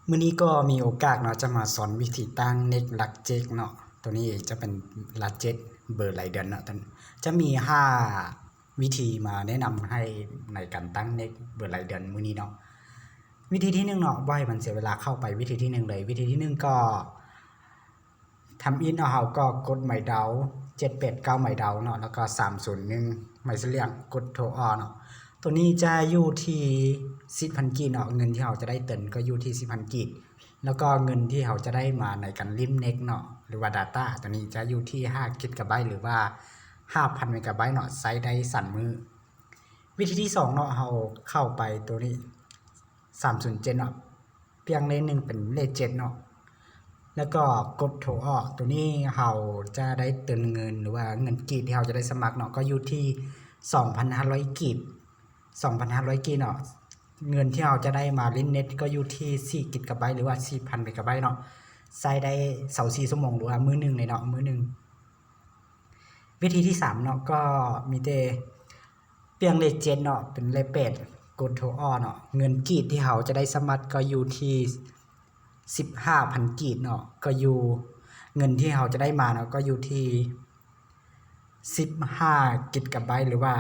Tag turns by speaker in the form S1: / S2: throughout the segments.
S1: มื้อนี้ก็มีโอกาสเนาะจะมาสอนวิธีตั้งเน็กหลักเจ็กเนาะตัวนี้จะเป็นหลักเจ็กเบอร์รายเดือนเนาะจะมี5วิธีมาแนะนำให้ในการตั้งเน็กเบอร์รายเดือนมื้อนี้เนาะวิธีที่1เนาะบ่ให้มันเสียเวลาเข้าไปวิธีที่1เลยวิธีที่1ก็ทำอินเฮาก็กดหมายดาว789หมายดาวเนาะแล้วก็301หมายเสียงกดโทรออเนาะตัวนี้จะอยู่ที่ 10,000 กีบเนาะเงินที่เราจะได้เตินก็อยู่ที่ 10,000 กีบแล้วก็เงินที่เราจะได้มาในการลิมเน็กเนาะหรือว่า Data ตัวนี้จะอยู่ที่5 กิกะไบต์หรือว่า 5,000 เมกะไบต์เนาะใช้ได้สั่นมือวิธีที่2เนาะเราเข้าไปตัวนี้307เนาะเพียงเลข1เป็นเลข7เนาะแล้วก็กดโทรออกตัวนี้เราจะได้เตินเงินหรือว่าเงินกีบที่เราจะได้สมัครเนาะก็อยู่ที่ 2,500 กีบ 2,500 กีบเนาะเงินที่เราจะได้มาเล่นเน็ตก็อยู่ที่4 กิกะไบต์หรือว่า 4,000 เมกะไบต์เนาะใช้ได้24ชั่วโมงหรือว่ามื้อนึงเลยเนาะมื้อนึงวิธีที่3เนาะก็มีแต่เปลี่ยนเลข7เนาะเป็นเลข8กดโทรออกเนาะเงินกีบที่เราจะได้สมัครก็อยู่ที่15,000 กีบเนาะก็อยู่เงินที่เราจะได้มาเนาะก็อยู่ที่15 กิกะไบต์หรือว่า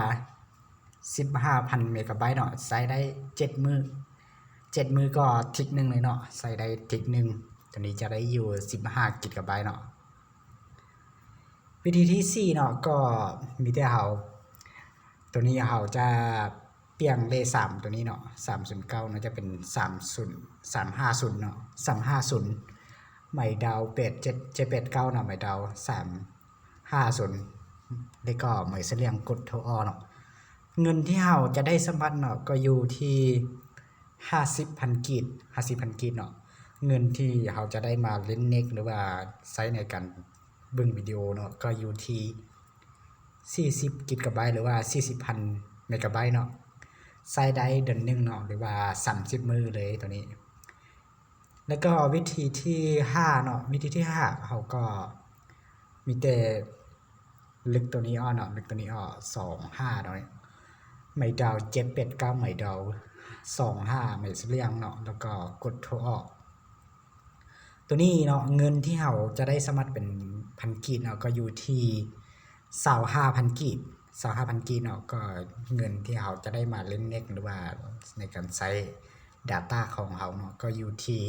S1: 15,000 เมกะไบต์เนาะใช้ได้7มื้อก็ทิกนึงเลยเนาะใช้ได้ทิกนึงตัวนี้จะได้อยู่15 กิกะไบต์เนาะวิธีที่4เนาะก็มีแต่เราตัวนี้เราจะเปลี่ยนเลข3ตัวนี้เนาะ309เนาะจะเป็น350เนาะ350หมายดาว789เนาะหมายดาว350แล้วก็หมายเสียงกดโทรออกเนาะเงินที่เราจะได้สมัครเนาะก็อยู่ที่ 50,000 กีบ 50,000 กีบเนาะเงินที่เราจะได้มาเล่นเน็กหรือว่าใช้ในการเบิ่งวิดีโอเนาะก็อยู่ที่40 กิกะไบต์หรือว่า 40,000 เมกะไบต์เนาะใช้ได้เดือนนึงเนาะหรือว่า30มื้อเลยตัวนี้แล้วก็วิธีที่5เนาะวิธีที่5เขาก็มีแต่ลึกตัวนี้ออกเนาะลึกตัวนี้ออก25เนาะหมายดาว789หมายดาว25หมายเสียงเนาะแล้วก็กดโทรออกตัวนี้เนาะเงินที่เราจะได้สมัครเป็นพันกีบเนาะก็อยู่ที่25,000 กีบ 25,000 กีบเนาะก็เงินที่เราจะได้มาเล่นเน็ตหรือว่าในการใช้ Data ของเราเนาะก็อยู่ที่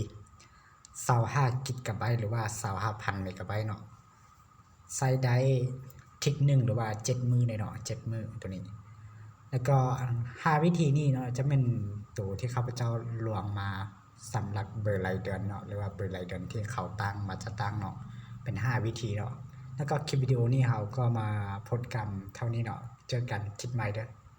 S1: 25 กิกะไบต์หรือว่า 25,000 เมกะไบต์เนาะใช้ได้ทิกนึงหรือว่า7มื้อเนาะ7มื้อตัวนี้แล้วก็5วิธีนี้เนาะจะเป็นตัวที่ข้าพเจ้าลวงมาสำหรับเบอร์รายเดือนเนาะหรือว่าเบอร์รายเดือนที่เขาตั้งมาจะตั้งเนาะเป็น5วิธีเนาะแล้วก็คลิปวิดีโอนี้เราก็มาโพสต์กันเท่านี้เนาะเจอกันคลิปใหม่เด้อ